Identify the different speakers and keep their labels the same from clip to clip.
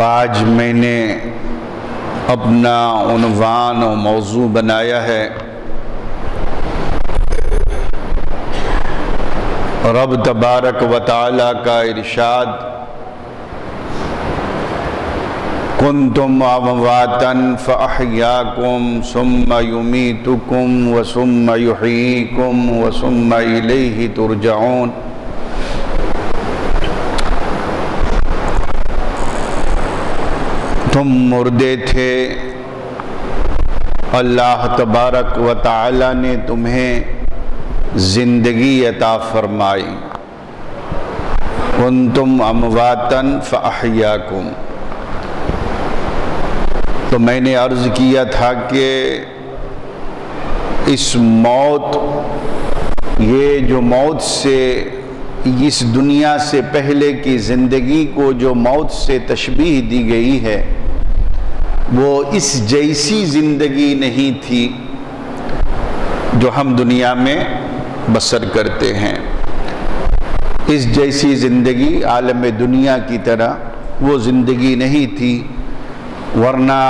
Speaker 1: آج میں نے اپنا عنوان و موضوع بنایا ہے رب تبارک و تعالی کا ارشاد کنتم امواتا فاحیاکم ثم یمیتکم وثم یحییکم وثم الیہ ترجعون۔ تم مردے تھے، اللہ تبارک و تعالی نے تمہیں زندگی عطا فرمائی۔ کنتم امواتا فاحیاکم، تو میں نے عرض کیا تھا کہ اس موت، یہ جو موت سے، اس دنیا سے پہلے کی زندگی کو جو موت سے تشبیہ دی گئی ہے، وہ اس جیسی زندگی نہیں تھی جو ہم دنیا میں بسر کرتے ہیں۔ اس جیسی زندگی عالم دنیا کی طرح وہ زندگی نہیں تھی، ورنہ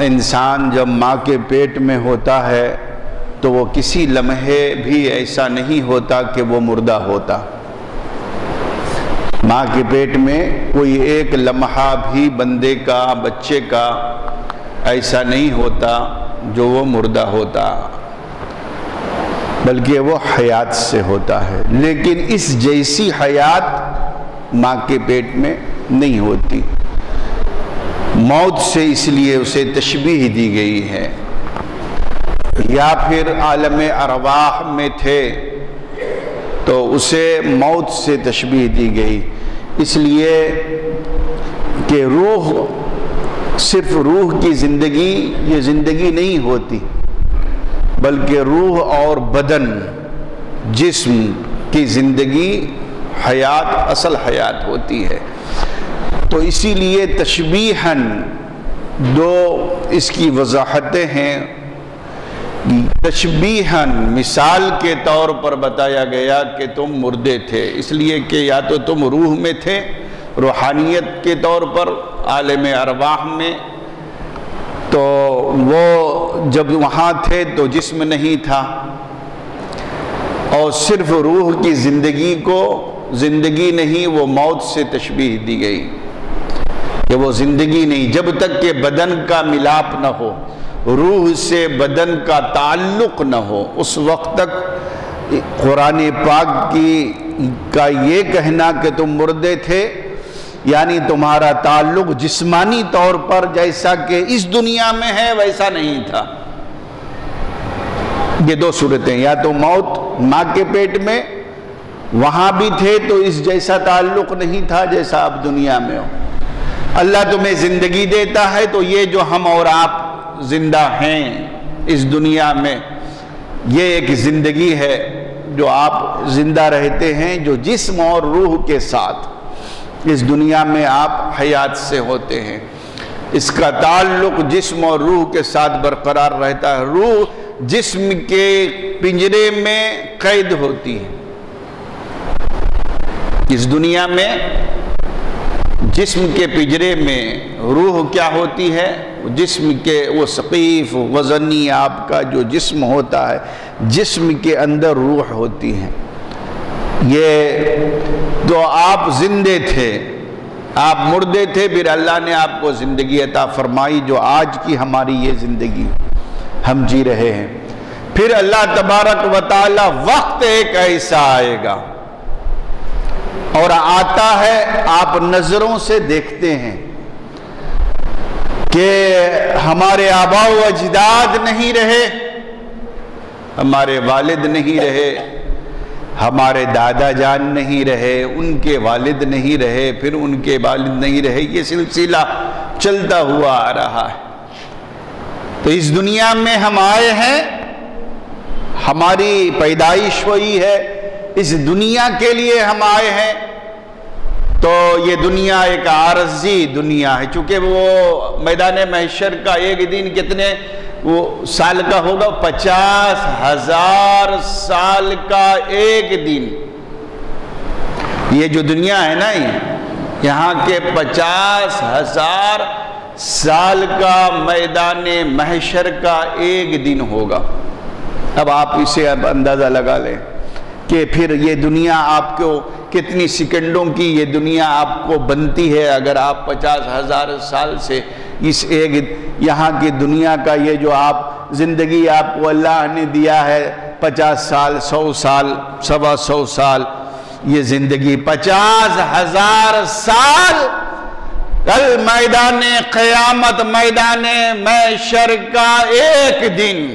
Speaker 1: انسان جب ماں کے پیٹ میں ہوتا ہے تو وہ کسی لمحے بھی ایسا نہیں ہوتا کہ وہ مردہ ہوتا۔ ماں کے پیٹ میں کوئی ایک لمحہ بھی بندے کا، بچے کا ایسا نہیں ہوتا جو وہ مردہ ہوتا، بلکہ وہ حیات سے ہوتا ہے۔ لیکن اس جیسی حیات ماں کے پیٹ میں نہیں ہوتی، موت سے اس لیے اسے تشبیہ دی گئی ہے۔ یا پھر عالم ارواح میں تھے تو اسے موت سے تشبیہ دی گئی، اس لیے کہ روح، صرف روح کی زندگی یہ زندگی نہیں ہوتی، بلکہ روح اور بدن، جسم کی زندگی حیات، اصل حیات ہوتی ہے۔ تو اسی لیے تشبیہاً دو اس کی وضاحتیں ہیں۔ تشبیہاً مثال کے طور پر بتایا گیا کہ تم مردے تھے، اس لیے کہ یا تو تم روح میں تھے، روحانیت کے طور پر عالم ارواح میں، تو وہ جب وہاں تھے تو جسم نہیں تھا، اور صرف روح کی زندگی کو زندگی نہیں، وہ موت سے تشبیہ دی گئی کہ وہ زندگی نہیں جب تک کہ بدن کا ملاپ نہ ہو، روح سے بدن کا تعلق نہ ہو، اس وقت تک قرآن پاک کا یہ کہنا کہ تم مردے تھے، یعنی تمہارا تعلق جسمانی طور پر جیسا کہ اس دنیا میں ہے ویسا نہیں تھا۔ یہ دو صورتیں، یا تو موت ماں کے پیٹ میں، وہاں بھی تھے تو اس جیسا تعلق نہیں تھا جیسا اب دنیا میں ہو۔ اللہ تمہیں زندگی دیتا ہے تو یہ جو ہم اور آپ زندہ ہیں اس دنیا میں، یہ ایک زندگی ہے جو آپ زندہ رہتے ہیں، جو جسم اور روح کے ساتھ اس دنیا میں آپ حیات سے ہوتے ہیں۔ اس کا تعلق جسم اور روح کے ساتھ برقرار رہتا ہے۔ روح جسم کے پنجرے میں قید ہوتی ہے۔ اس دنیا میں جسم کے پنجرے میں روح کیا ہوتی ہے؟ جسم کے وہ ثقیف وزنی آپ کا جو جسم ہوتا ہے، جسم کے اندر روح ہوتی ہے۔ یہ تو آپ زندے تھے، آپ مردے تھے، پھر اللہ نے آپ کو زندگی عطا فرمائی، جو آج کی ہماری یہ زندگی ہم جی رہے ہیں۔ پھر اللہ تبارک و تعالی وقت ایک ایسا آئے گا، اور آتا ہے، آپ نظروں سے دیکھتے ہیں کہ ہمارے آباء و اجداد نہیں رہے، ہمارے والد نہیں رہے، ہمارے دادا جان نہیں رہے، ان کے والد نہیں رہے، پھر ان کے والد نہیں رہے، یہ سلسلہ چلتا ہوا آ رہا ہے۔ تو اس دنیا میں ہم آئے ہیں، ہماری پیدائش ہوئی ہے، اس دنیا کے لیے ہم آئے ہیں، تو یہ دنیا ایک عارضی دنیا ہے، چونکہ وہ میدان محشر کا ایک دن کتنے وہ سال کا ہوگا؟ 50,000 سال کا ایک دن۔ یہ جو دنیا ہے نا، یہاں کے 50,000 سال کا میدان محشر کا ایک دن ہوگا۔ اب آپ اسے اب اندازہ لگا لیں کہ پھر یہ دنیا آپ کو کتنی سیکنڈوں کی یہ دنیا آپ کو بنتی ہے، اگر آپ 50,000 سال سے اس ایک یہاں کی دنیا کا یہ جو آپ زندگی آپ کو اللہ نے دیا ہے 50 سال 100 سال 125 سال، یہ زندگی 50,000 سال کل میدان قیامت میدان محشر کا ایک دن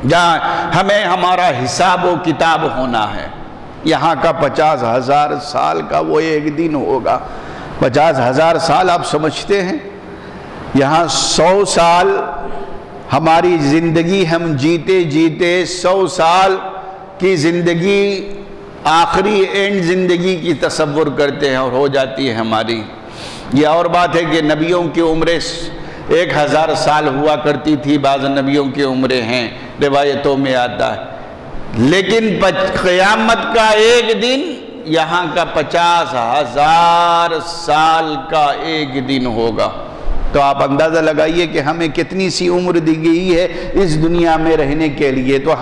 Speaker 1: جہاں ہمیں ہمارا حساب و کتاب ہونا ہے، یہاں کا 50,000 سال کا وہ ایک دن ہوگا۔ 50,000 سال آپ سمجھتے ہیں، یہاں 100 سال ہماری زندگی ہم جیتے جیتے 100 سال کی زندگی آخری اینڈ زندگی کی تصور کرتے ہیں اور ہو جاتی ہے ہماری۔ یہ اور بات ہے کہ نبیوں کی عمریں 1000 سال ہوا کرتی تھی، بعض نبیوں کی عمریں ہیں روایتوں میں آتا ہے، لیکن قیامت کا ایک دن یہاں کا 50,000 سال کا ایک دن ہوگا۔ تو آپ اندازہ لگائیے کہ ہمیں کتنی سی عمر دی گئی ہے اس دنیا میں رہنے کے لیے۔ تو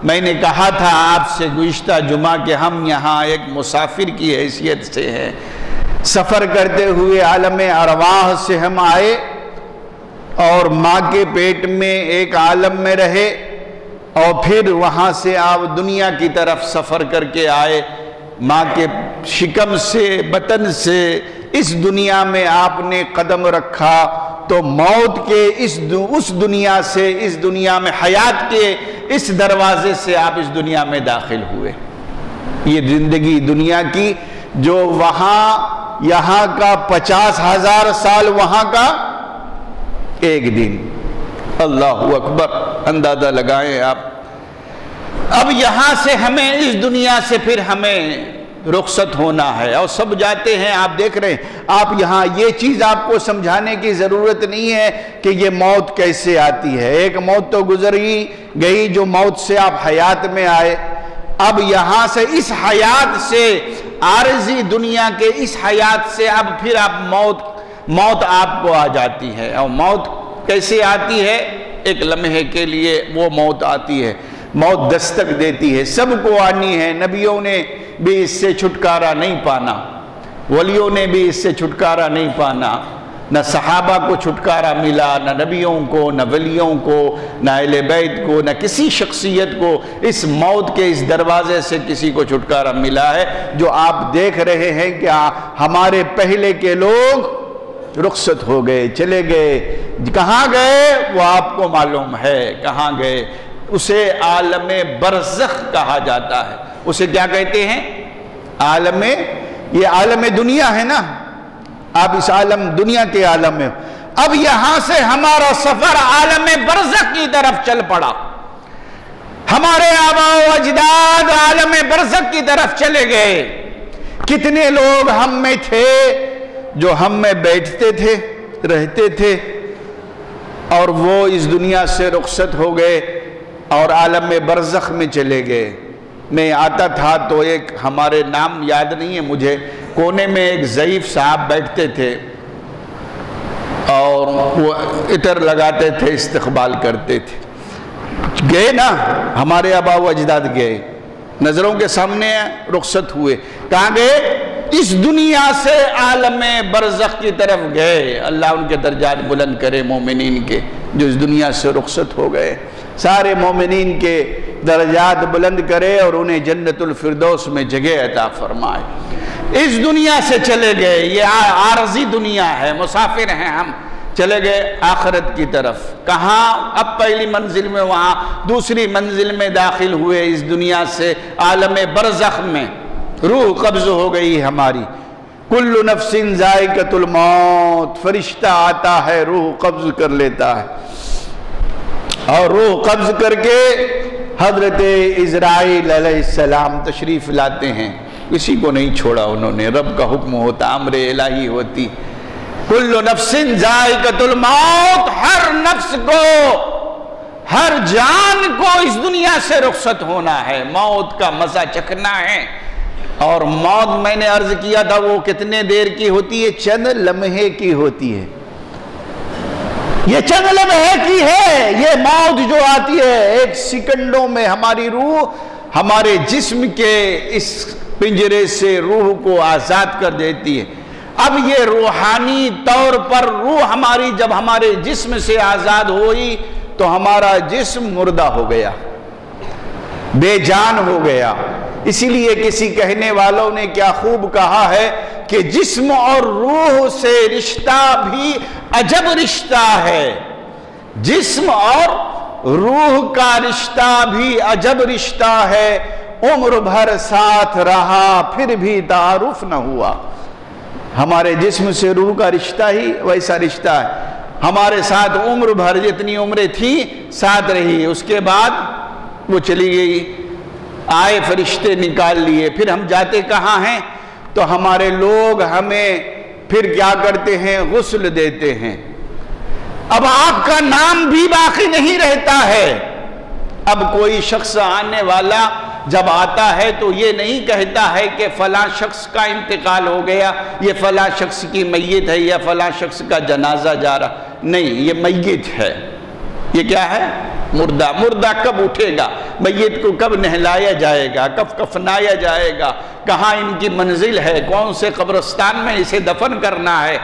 Speaker 1: میں نے کہا تھا آپ سے گزشتہ جمعہ کہ ہم یہاں ایک مسافر کی حیثیت سے ہیں، سفر کرتے ہوئے عالم ارواح سے ہم آئے اور ماں کے پیٹ میں ایک عالم میں رہے، اور پھر وہاں سے آپ دنیا کی طرف سفر کر کے آئے، ماں کے شکم سے بطن سے اس دنیا میں آپ نے قدم رکھا تو موت کے اس دنیا سے اس دنیا میں حیات کے اس دروازے سے آپ اس دنیا میں داخل ہوئے۔ یہ زندگی دنیا کی جو وہاں یہاں کا 50,000 سال وہاں کا ایک دن۔ اللہ اکبر، اندازہ لگائیں آپ۔ اب یہاں سے ہمیں اس دنیا سے پھر ہمیں رخصت ہونا ہے اور سب جاتے ہیں، آپ دیکھ رہے ہیں۔ آپ یہاں یہ چیز آپ کو سمجھانے کی ضرورت نہیں ہے کہ یہ موت کیسے آتی ہے، ایک موت تو گزر ہی گئی جو موت سے آپ حیات میں آئے۔ اب یہاں سے اس حیات سے عارضی دنیا کے اس حیات سے اب پھر آپ موت آپ کو آ جاتی ہے، اور موت کیسے آتی ہے؟ ایک لمحے کے لیے وہ موت آتی ہے، موت دستک دیتی ہے، سب کو آنی ہے۔ نبیوں نے بھی اس سے چھٹکارا نہیں پانا، ولیوں نے بھی اس سے چھٹکارا نہیں پانا، نہ صحابہ کو چھٹکارا ملا، نہ نبیوں کو، نہ ولیوں کو، نہ اہل بیت کو، نہ کسی شخصیت کو اس موت کے اس دروازے سے کسی کو چھٹکارا ملا ہے۔ جو آپ دیکھ رہے ہیں کہ ہمارے پہلے کے لوگ رخصت ہو گئے، چلے گئے، کہاں گئے وہ آپ کو معلوم ہے، کہاں گئے؟ اسے عالم برزخ کہا جاتا ہے۔ اسے کیا کہتے ہیں؟ یہ عالم دنیا ہے نا، آپ اس عالم دنیا کے عالم میں، اب یہاں سے ہمارا سفر عالم برزخ کی طرف چل پڑا۔ ہمارے آباء و اجداد عالم برزخ کی طرف چلے گئے۔ کتنے لوگ ہم میں تھے جو ہم میں بیٹھتے تھے، رہتے تھے، اور وہ اس دنیا سے رخصت ہو گئے اور عالم برزخ میں چلے گئے۔ میں آتا تھا تو ایک ہمارے نام یاد نہیں ہے مجھے، کونے میں ایک ضعیف صاحب بیٹھتے تھے اور وہ عطر لگاتے تھے، استقبال کرتے تھے۔ گئے نا ہمارے آباء و اجداد گئے، نظروں کے سامنے رخصت ہوئے، کہاں گئے؟ اس دنیا سے عالم برزخ کی طرف گئے۔ اللہ ان کے درجات بلند کرے مومنین کے جو اس دنیا سے رخصت ہو گئے، سارے مومنین کے درجات بلند کرے اور انہیں جنت الفردوس میں جگہ عطا فرمائے۔ اس دنیا سے چلے گئے، یہ عارضی دنیا ہے، مسافر ہیں ہم، چلے گئے آخرت کی طرف۔ کہاں؟ اب پہلی منزل میں، وہاں دوسری منزل میں داخل ہوئے اس دنیا سے عالم برزخ میں۔ روح قبض ہو گئی ہماری، کل نفس ذائقۃ الموت، فرشتہ آتا ہے روح قبض کر لیتا ہے، اور روح قبض کر کے حضرت عزرائیل علیہ السلام تشریف لاتے ہیں۔ کسی کو نہیں چھوڑا انہوں نے، رب کا حکم ہوتا، امر الہی ہوتی۔ کل نفس ذائقۃ الموت، ہر نفس کو، ہر جان کو اس دنیا سے رخصت ہونا ہے، موت کا مزہ چکھنا ہے۔ اور موت میں نے عرض کیا تھا وہ کتنے دیر کی ہوتی ہے؟ چند لمحے کی ہوتی ہے. یہ چند لمحے کی ہے. یہ موت جو آتی ہے ایک سیکنڈوں میں ہماری روح ہمارے جسم کے اس پنجرے سے روح کو آزاد کر دیتی ہے. اب یہ روحانی طور پر روح ہماری جب ہمارے جسم سے آزاد ہوئی تو ہمارا جسم مردہ ہو گیا، بے جان ہو گیا. اسی لیے کسی کہنے والوں نے کیا خوب کہا ہے کہ جسم اور روح سے رشتہ بھی عجب رشتہ ہے. جسم اور روح کا رشتہ بھی عجب رشتہ ہے. عمر بھر ساتھ رہا پھر بھی تعارف نہ ہوا. ہمارے جسم سے روح کا رشتہ ہی ویسا رشتہ ہے. ہمارے ساتھ عمر بھر جتنی عمریں تھیں ساتھ رہی، اس کے بعد وہ چلی گئی. آئے فرشتے نکال لیے. پھر ہم جاتے کہاں ہیں؟ تو ہمارے لوگ ہمیں پھر کیا کرتے ہیں؟ غسل دیتے ہیں. اب آپ کا نام بھی باقی نہیں رہتا ہے. اب کوئی شخص آنے والا جب آتا ہے تو یہ نہیں کہتا ہے کہ فلاں شخص کا انتقال ہو گیا، یہ فلاں شخص کی میت ہے یا فلاں شخص کا جنازہ جا رہا. نہیں، یہ میت ہے. یہ کیا ہے؟ مردہ. مردہ کب اٹھے گا؟ میت کو کب نہلایا جائے گا؟ کب کفنایا جائے گا؟ کہاں ان کی منزل ہے؟ کون سے قبرستان میں اسے دفن کرنا ہے؟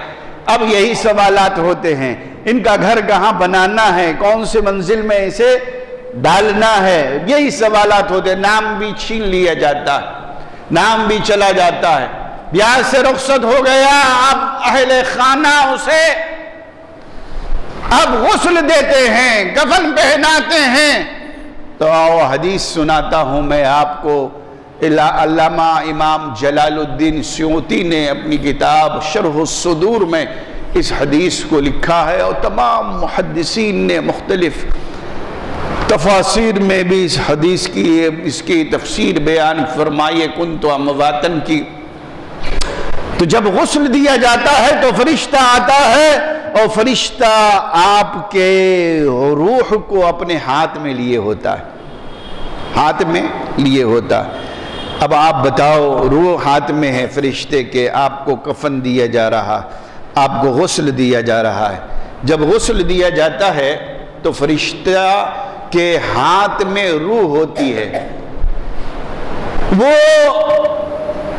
Speaker 1: اب یہی سوالات ہوتے ہیں. ان کا گھر کہاں بنانا ہے؟ کون سے منزل میں اسے ڈالنا ہے؟ یہی سوالات ہوتے ہیں. نام بھی چھین لیا جاتا ہے، نام بھی چلا جاتا ہے. بیاہ سے رخصت ہو گیا، اب اہل خانہ اسے اب غسل دیتے ہیں، کفن پہناتے ہیں. تو آؤ حدیث سناتا ہوں میں آپ کو. علامہ امام جلال الدین سیوطی نے اپنی کتاب شرح الصدور میں اس حدیث کو لکھا ہے، اور تمام محدثین نے مختلف تفاسیر میں بھی اس حدیث کی اس کی تفسیر بیان فرمائے کنت امواتن کی. تو جب غسل دیا جاتا ہے تو فرشتہ آتا ہے اور فرشتہ آپ کے روح کو اپنے ہاتھ میں لیے ہوتا ہے، ہاتھ میں لیے ہوتا ہے. اب آپ بتاؤ، روح ہاتھ میں ہے فرشتے کے، آپ کو کفن دیا جا رہا، آپ کو غسل دیا جا رہا ہے. جب غسل دیا جاتا ہے تو فرشتہ کے ہاتھ میں روح ہوتی ہے. وہ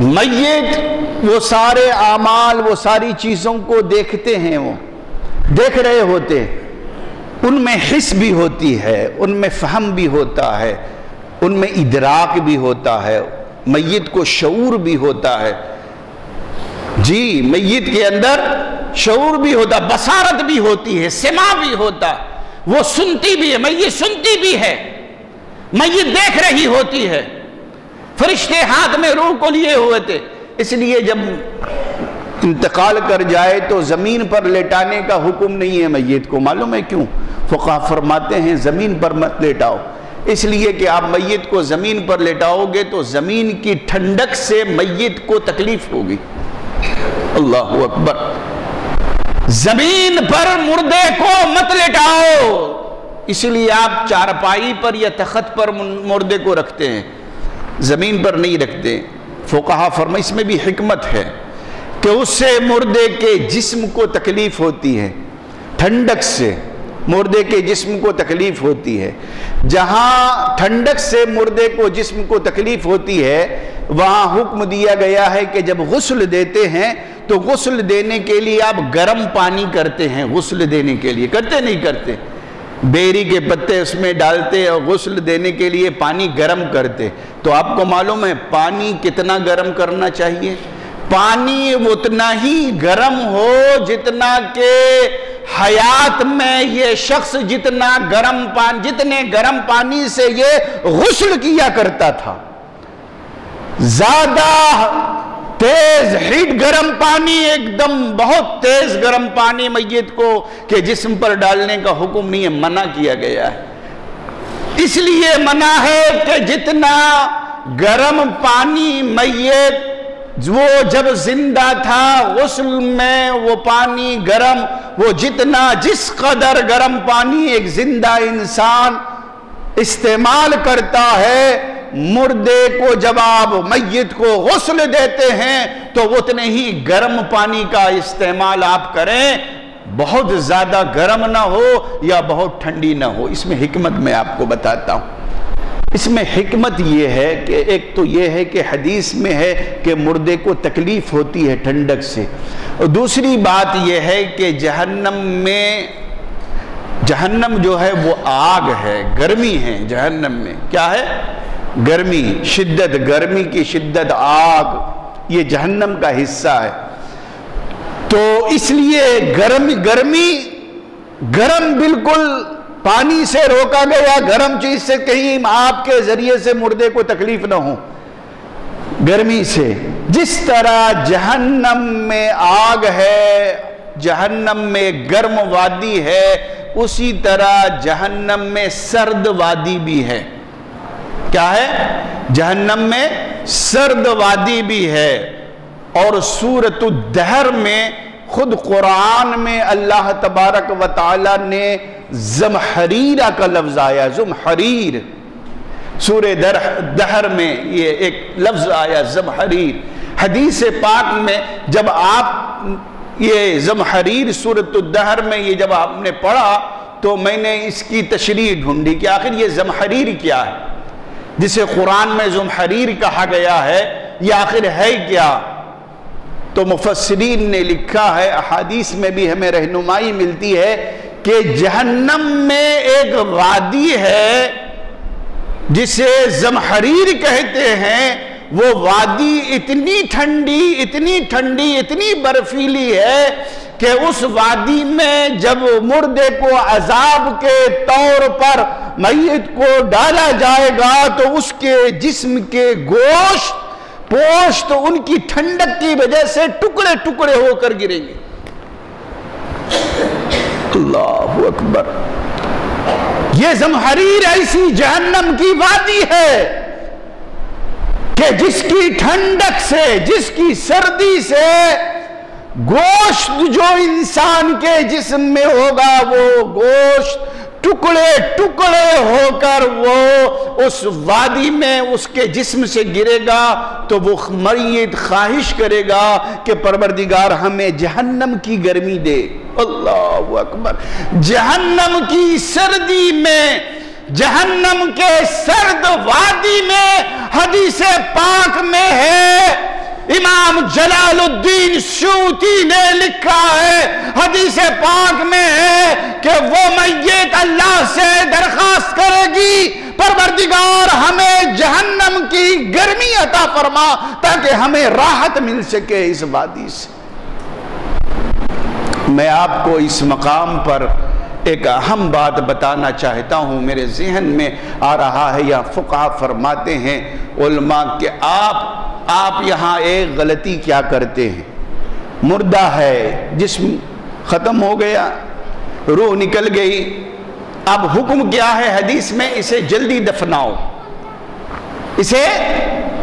Speaker 1: میت وہ سارے اعمال، وہ ساری چیزوں کو دیکھتے ہیں، وہ دیکھ رہے ہوتے ہیں. ان میں حس بھی ہوتی ہے، ان میں فہم بھی ہوتا ہے، ان میں ادراک بھی ہوتا ہے، میت کو شعور بھی ہوتا ہے. جی، میت کے اندر شعور بھی ہوتا، بصارت بھی ہوتی ہے، سماع بھی ہوتا. وہ سنتی بھی ہے، میت سنتی بھی ہے، میت دیکھ رہی ہوتی ہے. فرشتے ہاتھ میں روح کو لیے ہوئے تھے. اس لیے جب انتقال کر جائے تو زمین پر لیٹانے کا حکم نہیں ہے میت کو. معلوم ہے کیوں؟ فقہ فرماتے ہیں زمین پر مت لیٹاؤ، اس لیے کہ آپ میت کو زمین پر لیٹاؤ گے تو زمین کی ٹھنڈک سے میت کو تکلیف ہوگی. اللہ اکبر. زمین پر مردے کو مت لیٹاؤ، اس لیے آپ چارپائی پر یا تخت پر مردے کو رکھتے ہیں، زمین پر نہیں رکھتے. فقہا فرمائے اس میں بھی حکمت ہے کہ اس سے مردے کے جسم کو تکلیف ہوتی ہے، ٹھنڈک سے مردے کے جسم کو تکلیف ہوتی ہے. جہاں ٹھنڈک سے مردے کو جسم کو تکلیف ہوتی ہے وہاں حکم دیا گیا ہے کہ جب غسل دیتے ہیں تو غسل دینے کے لیے آپ گرم پانی کرتے ہیں. غسل دینے کے لیے کرتے نہیں کرتے؟ بیری کے پتے اس میں ڈالتے اور غسل دینے کے لیے پانی گرم کرتے. تو آپ کو معلوم ہے پانی کتنا گرم کرنا چاہیے؟ پانی اتنا ہی گرم ہو جتنا کہ حیات میں یہ شخص جتنے گرم پانی سے یہ غسل کیا کرتا تھا. زیادہ تیز ہیٹ گرم پانی، ایک دم بہت تیز گرم پانی میت کو کہ جسم پر ڈالنے کا حکم نہیں ہے، منع کیا گیا ہے. اس لیے منع ہے کہ جتنا گرم پانی میت وہ جب زندہ تھا غسل میں وہ پانی گرم، وہ جس قدر گرم پانی ایک زندہ انسان استعمال کرتا ہے مردے کو جب آپ میت کو غسل دیتے ہیں تو اتنے ہی گرم پانی کا استعمال آپ کریں، بہت زیادہ گرم نہ ہو یا بہت ٹھنڈی نہ ہو۔ اس میں حکمت میں آپ کو بتاتا ہوں۔ اس میں حکمت یہ ہے کہ ایک تو یہ ہے کہ حدیث میں ہے کہ مردے کو تکلیف ہوتی ہے ٹھنڈک سے، اور دوسری بات یہ ہے کہ جہنم جو ہے وہ آگ ہے، گرمی ہے جہنم میں۔ کیا ہے؟ گرمی، شدت، گرمی کی شدت، آگ، یہ جہنم کا حصہ ہے۔ تو اس لیے گرم بالکل پانی سے روکا گیا، گرم چیز سے کہیں آپ کے ذریعے سے مردے کو تکلیف نہ ہو گرمی سے۔ جس طرح جہنم میں آگ ہے، جہنم میں گرم وادی ہے، اسی طرح جہنم میں سرد وادی بھی ہے۔ کیا ہے؟ جہنم میں سرد وادی بھی ہے۔ اور سورۃ الدہر میں خود قرآن میں اللہ تبارک و تعالی نے زمحریرہ کا لفظ آیا، زمحریر، سورہ دہر میں یہ ایک لفظ آیا زمحریر۔ حدیث پاک میں جب آپ یہ زمحریر سورۃ الدہر میں یہ جب آپ نے پڑھا تو میں نے اس کی تشریح ڈھونڈی کہ آخر یہ زمحریر کیا ہے، جسے قرآن میں زمحریر کہا گیا ہے، یہ آخر ہے کیا؟ تو مفسرین نے لکھا ہے، احادیث میں بھی ہمیں رہنمائی ملتی ہے کہ جہنم میں ایک وادی ہے جسے زمحریر کہتے ہیں۔ وہ وادی اتنی ٹھنڈی، اتنی ٹھنڈی، اتنی برفیلی ہے کہ اس وادی میں جب مردے کو عذاب کے طور پر میت کو ڈالا جائے گا تو اس کے جسم کے گوشت پوشت ان کی ٹھنڈک کی وجہ سے ٹکڑے ٹکڑے ہو کر گریں گے۔ اللہ اکبر! یہ زمحریر ایسی جہنم کی وادی ہے کہ جس کی ٹھنڈک سے، جس کی سردی سے گوشت جو انسان کے جسم میں ہوگا وہ گوشت ٹکڑے ٹکڑے ہو کر وہ اس وادی میں اس کے جسم سے گرے گا تو وہ میت خواہش کرے گا کہ پروردگار ہمیں جہنم کی گرمی دے۔ اللہ اکبر! جہنم کی سردی میں، جہنم کے سرد وادی میں، حدیث پاک میں ہے، امام جلال الدین سیوطی نے لکھا ہے، حدیث پاک میں ہے کہ وہ میت اللہ سے درخواست کرے گی پروردگار ہمیں جہنم کی گرمی عطا فرما تاکہ ہمیں راحت مل سکے اس وادی سے۔ میں آپ کو اس مقام پر ایک اہم بات بتانا چاہتا ہوں، میرے ذہن میں آ رہا ہے، یا فقہا فرماتے ہیں علماء کہ آپ یہاں ایک غلطی کیا کرتے ہیں؟ مردہ ہے، جسم ختم ہو گیا، روح نکل گئی، اب حکم کیا ہے حدیث میں؟ اسے جلدی دفناؤ، اسے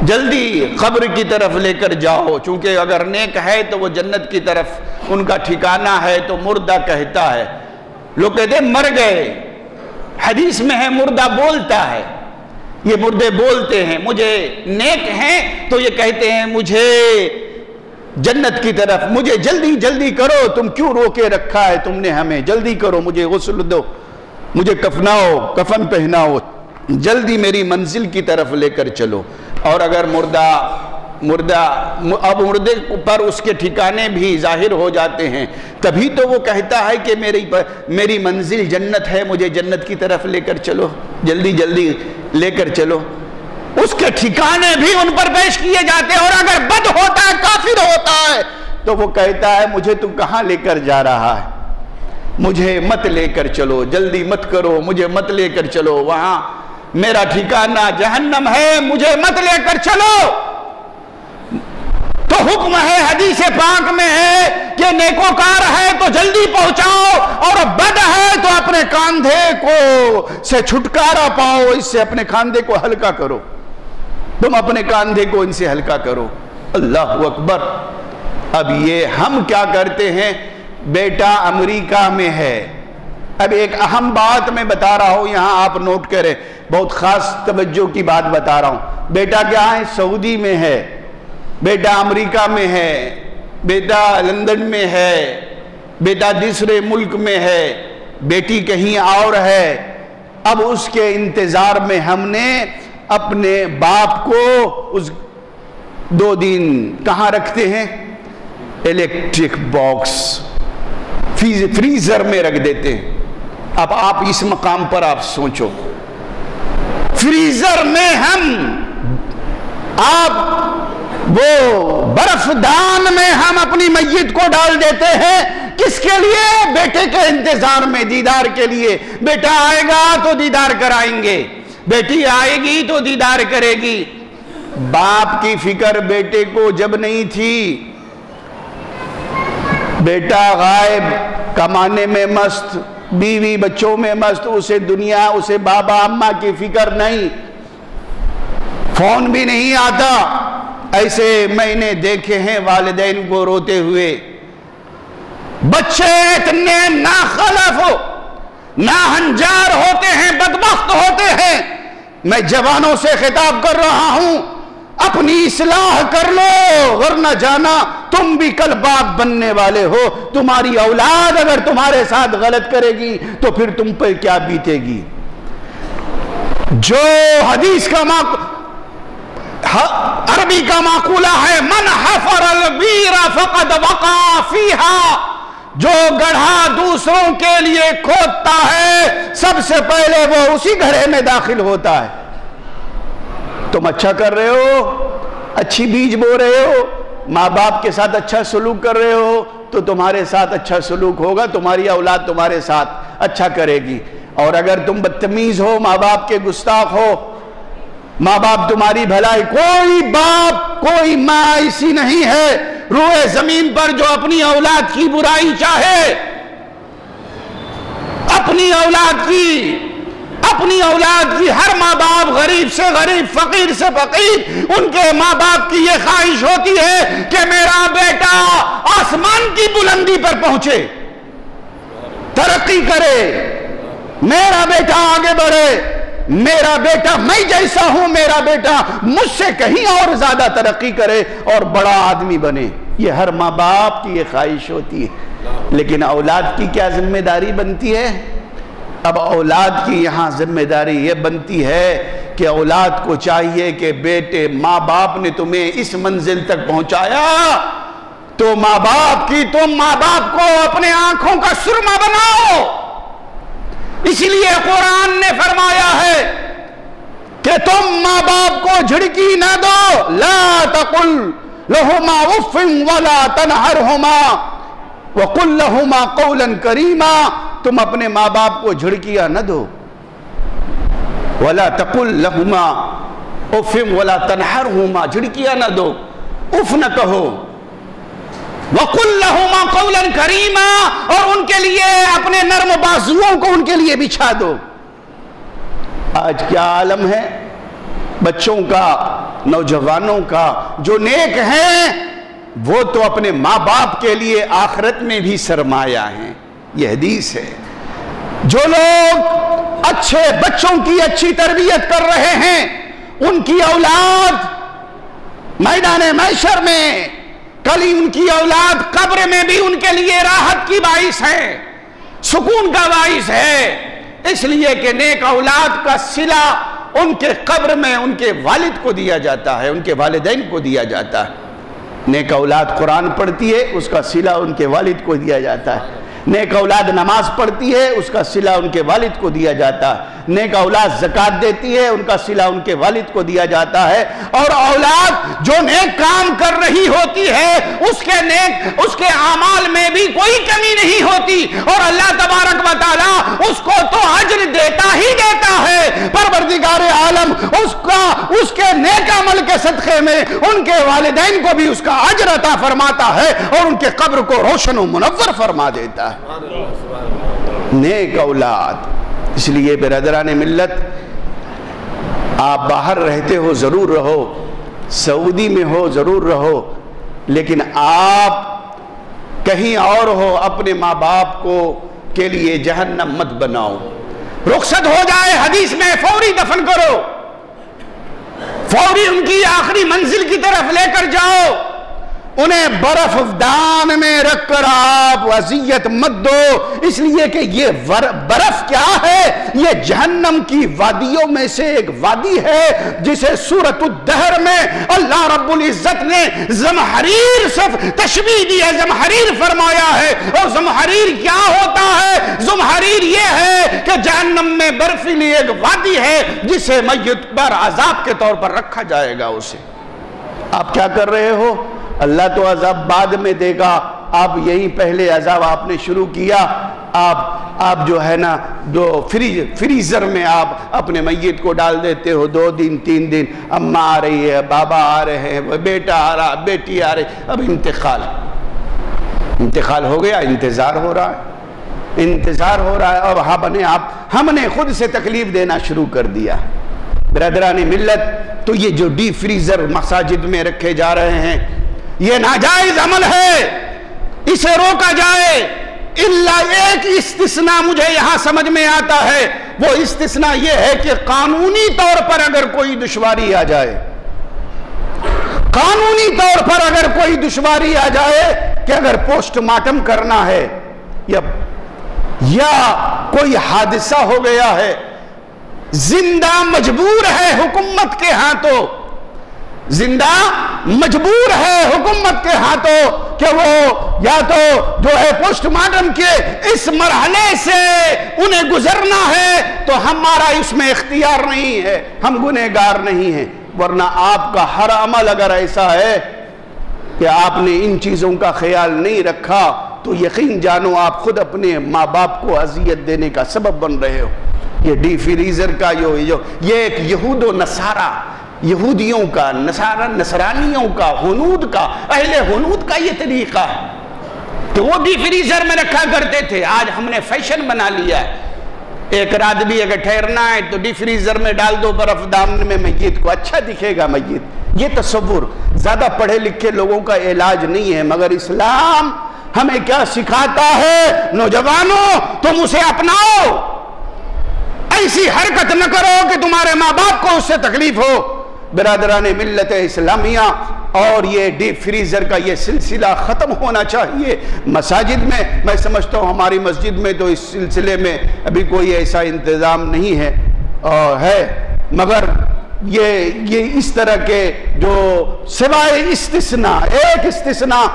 Speaker 1: جلدی قبر کی طرف لے کر جاؤ، چونکہ اگر نیک ہے تو وہ جنت کی طرف ان کا ٹھکانہ ہے، تو مردہ کہتا ہے، لوگ کہتے ہیں مر گئے، حدیث میں ہے مردہ بولتا ہے، یہ مردے بولتے ہیں، مجھے نیک ہیں تو یہ کہتے ہیں مجھے جنت کی طرف، مجھے جلدی جلدی کرو، تم کیوں روکے رکھا ہے تم نے ہمیں، جلدی کرو، مجھے غسل دو، مجھے کفناؤ، کفن پہناؤ، جلدی میری منزل کی طرف لے کر چلو۔ اور اگر اب مردے پر اس کے ٹھکانے بھی ظاہر ہو جاتے ہیں، تبھی تو وہ کہتا ہے کہ میری منزل جنت ہے، مجھے جنت کی طرف لے کر چلو، جلدی جلدی لے کر چلو۔ اس کے ٹھکانے بھی ان پر پیش کیے جاتے ہیں، اور اگر بد ہوتا ہے، کافر ہوتا ہے، تو وہ کہتا ہے مجھے تو کہاں لے کر جا رہا ہے، مجھے مت لے کر چلو، جلدی مت کرو، مجھے مت لے کر چلو، وہاں میرا ٹھکانہ جہنم ہے، مجھے مت لے کر چلو۔ تو حکم ہے، حدیث پاک میں ہے کہ نیکوکار ہے تو جلدی پہنچاؤ، اور بد ہے تو اپنے کاندھے کو سے چھٹکارا پاؤ، اس سے اپنے کاندھے کو ہلکا کرو، تم اپنے کاندھے کو ان سے ہلکا کرو۔ اللہ اکبر! اب یہ ہم کیا کرتے ہیں؟ بیٹا امریکہ میں ہے، اب ایک اہم بات میں بتا رہا ہوں، یہاں آپ نوٹ کریں، بہت خاص توجہ کی بات بتا رہا ہوں. بیٹا کیا ہے؟ سعودی میں ہے، بیٹا امریکہ میں ہے، بیٹا لندن میں ہے، بیٹا دوسرے ملک میں ہے، بیٹی کہیں اور ہے. اب اس کے انتظار میں ہم نے اپنے باپ کو اس 2 دن کہاں رکھتے ہیں؟ الیکٹرک باکس فریزر میں رکھ دیتے ہیں. اب آپ اس مقام پر آپ سوچو، فریزر میں ہم آپ وہ برف دان میں ہم اپنی میت کو ڈال دیتے ہیں. کس کے لیے؟ بیٹے کے انتظار میں، دیدار کے لیے. بیٹا آئے گا تو دیدار کرائیں گے، بیٹی آئے گی تو دیدار کرے گی. باپ کی فکر بیٹے کو جب نہیں تھی، بیٹا غائب، کمانے میں مست، بیوی بچوں میں مست، اسے دنیا، اسے بابا اماں کی فکر نہیں، فون بھی نہیں آتا. ایسے میں نے دیکھے ہیں والدین کو روتے ہوئے. بچے اتنے ناخلف ناہنجار ہوتے ہیں، بدبخت ہوتے ہیں. میں جوانوں سے خطاب کر رہا ہوں، اپنی اصلاح کر لو، ورنہ جانا تم بھی کل باپ بننے والے ہو. تمہاری اولاد اگر تمہارے ساتھ غلط کرے گی تو پھر تم پر کیا بیتے گی. جو حدیث کا عربی کا مقولہ ہے، من حفر البیر فقد وقع فیہا، جو گڑھا دوسروں کے لیے کھودتا ہے سب سے پہلے وہ اسی گڑھے میں داخل ہوتا ہے. تم اچھا کر رہے ہو، اچھی بیج بو رہے ہو، ماں باپ کے ساتھ اچھا سلوک کر رہے ہو تو تمہارے ساتھ اچھا سلوک ہوگا، تمہاری اولاد تمہارے ساتھ اچھا کرے گی. اور اگر تم بدتمیز ہو، ماں باپ کے گستاخ ہو، ماں باپ تمہاری بھلائی، کوئی باپ کوئی ماں ایسی نہیں ہے روئے زمین پر جو اپنی اولاد کی برائی چاہے. اپنی اولاد کی ہر ماں باپ، غریب سے غریب، فقیر سے فقیر، ان کے ماں باپ کی یہ خواہش ہوتی ہے کہ میرا بیٹا آسمان کی بلندی پر پہنچے، ترقی کرے، میرا بیٹا آگے بڑھے، میرا بیٹا، میں جیسا ہوں میرا بیٹا مجھ سے کہیں اور زیادہ ترقی کرے اور بڑا آدمی بنے. یہ ہر ماں باپ کی یہ خواہش ہوتی ہے. لیکن اولاد کی کیا ذمہ داری بنتی ہے؟ اب اولاد کی یہاں ذمہ داری یہ بنتی ہے کہ اولاد کو چاہیے کہ بیٹے، ماں باپ نے تمہیں اس منزل تک پہنچایا تو ماں باپ کو اپنے آنکھوں کا سرما بناؤ. اس لیے قرآن نے فرمایا ہے کہ تم ماں باپ کو جھڑکی نہ دو. لا تقل لہما اف ولا تنہرہما وقل لہما قولا کریما. تم اپنے ماں باپ کو جھڑکیاں نہ دو. ولا تقل لہما اف ولا تنہرہما، جھڑکیاں نہ دو، اف نہ کہو. وَقُلْ لَهُمَا قَوْلًا كَرِيمًا، اور ان کے لیے اپنے نرم بازوؤں کو ان کے لیے بچھا دو. آج کیا عالم ہے بچوں کا، نوجوانوں کا. جو نیک ہیں وہ تو اپنے ماں باپ کے لیے آخرت میں بھی سرمایہ ہیں. یہ حدیث ہے. جو لوگ اچھے بچوں کی اچھی تربیت کر رہے ہیں، ان کی اولاد میدان محشر میں، کل ان کی اولاد قبر میں بھی ان کے لیے راحت کی باعث ہے، سکون کا باعث ہے. اس لیے کہ نیک اولاد کا صلہ ان کے قبر میں ان کے والد کو دیا جاتا ہے، ان کے والدین کو دیا جاتا ہے. نیک اولاد قرآن پڑھتی ہے، اس کا صلہ ان کے والد کو دیا جاتا ہے. نیک اولاد نماز پڑھتی ہے، اس کا صلہ ان کے والد کو دیا جاتا ہے. نیک اولاد زکوٰۃ دیتی ہے، ان کا صلہ ان کے والد کو دیا جاتا ہے. اور اولاد جو نیک کام کر رہی ہوتی ہے اس کے اعمال میں بھی کوئی کمی نہیں ہوتی، اور اللہ تبارک و تعالی اس کو تو اجر دیتا ہی دیتا ہے. پروردگار عالم اس کے نیک عمل کے صدقے میں ان کے والدین کو بھی اس کا اجر عطا فرماتا ہے اور ان کے قبر کو روشن و منور فرما دیتا ہے. نیک اولاد. اس لیے برادران ملت، آپ باہر رہتے ہو ضرور رہو، سعودی میں ہو ضرور رہو، لیکن آپ کہیں اور ہو، اپنے ماں باپ کو کے لیے جہنم مت بناؤ. رخصت ہو جائے حدیث میں فوری دفن کرو، فوری ان کی آخری منزل کی طرف لے کر جاؤ، انہیں برف دان میں رکھ کر آپ اذیت مت دو، اس لیے کہ یہ برف کیا ہے؟ یہ جہنم کی وادیوں میں سے ایک وادی ہے جسے سورۃ الدہر میں اللہ رب العزت نے زمہریر سے تشبیہ دی ہے، زمہریر فرمایا ہے۔ اور زمہریر کیا ہوتا ہے؟ زمہریر یہ ہے کہ جہنم میں برفیلی ایک وادی ہے جسے میت پر عذاب کے طور پر رکھا جائے گا اسے۔ آپ کیا کر رہے ہو؟ اللہ تو عذاب بعد میں دے گا، آپ یہی پہلے عذاب آپ نے شروع کیا۔ آپ جو ہے نا جو فریزر میں آپ اپنے میت کو ڈال دیتے ہو، 2 دن 3 دن، اماں آ رہی ہے، بابا آ رہے ہیں، بیٹا آ رہا، بیٹی آ رہی، اب انتقال ہو گیا، انتظار ہو رہا ہے اور ہم نے خود سے تکلیف دینا شروع کر دیا۔ برادران ملت، تو یہ جو ڈی فریزر مساجد میں رکھے جا رہے ہیں یہ ناجائز عمل ہے، اسے روکا جائے۔ الا ایک استثناء مجھے یہاں سمجھ میں آتا ہے، وہ استثناء یہ ہے کہ قانونی طور پر اگر کوئی دشواری آ جائے، قانونی طور پر اگر کوئی دشواری آ جائے کہ اگر پوسٹ مارٹم کرنا ہے یا کوئی حادثہ ہو گیا ہے، زندہ مجبور ہے حکومت کے ہاتھوں، زندہ مجبور ہے حکومت کے ہاتھوں کہ وہ یا تو جو ہے پوسٹ مارٹم کے اس مرحلے سے انہیں گزرنا ہے، تو ہمارا اس میں اختیار نہیں ہے، ہم گنہگار نہیں ہیں۔ ورنہ آپ کا ہر عمل اگر ایسا ہے کہ آپ نے ان چیزوں کا خیال نہیں رکھا تو یقین جانو آپ خود اپنے ماں باپ کو اذیت دینے کا سبب بن رہے ہو۔ یہ ڈی فریزر کا یہ ایک یہود و نصارہ، یہودیوں کا، نصرانیوں کا، ہنود کا، اہل ہنود کا یہ طریقہ ہے کہ وہ ڈی فریزر میں رکھا کرتے تھے۔ آج ہم نے فیشن بنا لیا ہے، ایک رات بھی اگر ٹھہرنا ہے تو ڈی فریزر میں ڈال دو برف دان میں، میت کو اچھا دکھے گا میت۔ یہ تصور زیادہ پڑھے لکھے لوگوں کا علاج نہیں ہے، مگر اسلام ہمیں کیا سکھاتا ہے؟ نوجوانوں تم اسے اپناؤ، ایسی حرکت نہ کرو کہ تمہارے ماں باپ کو اس سے تکلیف ہو۔ برادران ملت اسلامیہ، اور یہ ڈیپ فریزر کا یہ سلسلہ ختم ہونا چاہیے مساجد میں سمجھتا ہوں ہماری مسجد میں تو اس سلسلے میں ابھی کوئی ایسا انتظام نہیں ہے مگر یہ اس طرح کے جو سوائے استثناء، ایک استثناء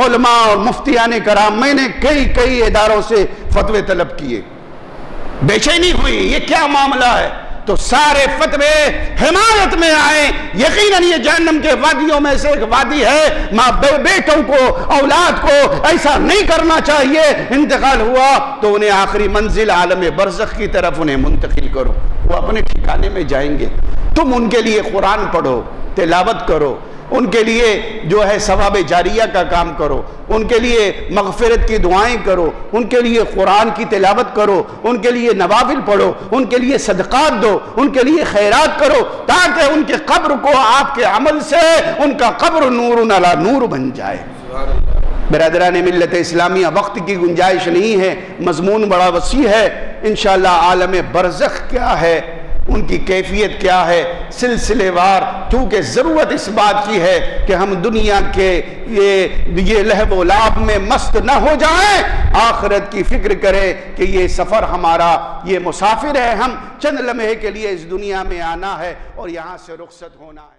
Speaker 1: علماء اور مفتیان کرام، میں نے کئی اداروں سے فتوے طلب کیے، بے چینی ہوئی یہ کیا معاملہ ہے، تو سارے فتوے حمایت میں آئے۔ یقیناً یہ جہنم کے وادیوں میں سے ایک وادی ہے، ماں بیٹوں کو، اولاد کو ایسا نہیں کرنا چاہیے، انتقال ہوا تو انہیں آخری منزل عالم برزخ کی طرف انہیں منتقل کرو، وہ اپنے ٹھکانے میں جائیں گے۔ تم ان کے لیے قرآن پڑھو، تلاوت کرو، ان کے لیے جو ہے ثواب جاریہ کا کام کرو، ان کے لیے مغفرت کی دعائیں کرو، ان کے لیے قرآن کی تلاوت کرو، ان کے لیے نوافل پڑھو، ان کے لیے صدقات دو، ان کے لیے خیرات کرو، تاکہ ان کے قبر کو آپ کے عمل سے ان کا قبر نور علی نور بن جائے۔ برادران ملت اسلامیہ، وقت کی گنجائش نہیں ہے، مضمون بڑا وسیع ہے، انشاءاللہ عالم برزخ کیا ہے، ان کی کیفیت کیا ہے، سلسلے وار، چونکہ ضرورت اس بات کی ہے کہ ہم دنیا کے یہ لہو و لعب میں مست نہ ہو جائیں، آخرت کی فکر کریں کہ یہ سفر ہمارا، یہ مسافر ہے، ہم چند لمحے کے لیے اس دنیا میں آنا ہے اور یہاں سے رخصت ہونا ہے۔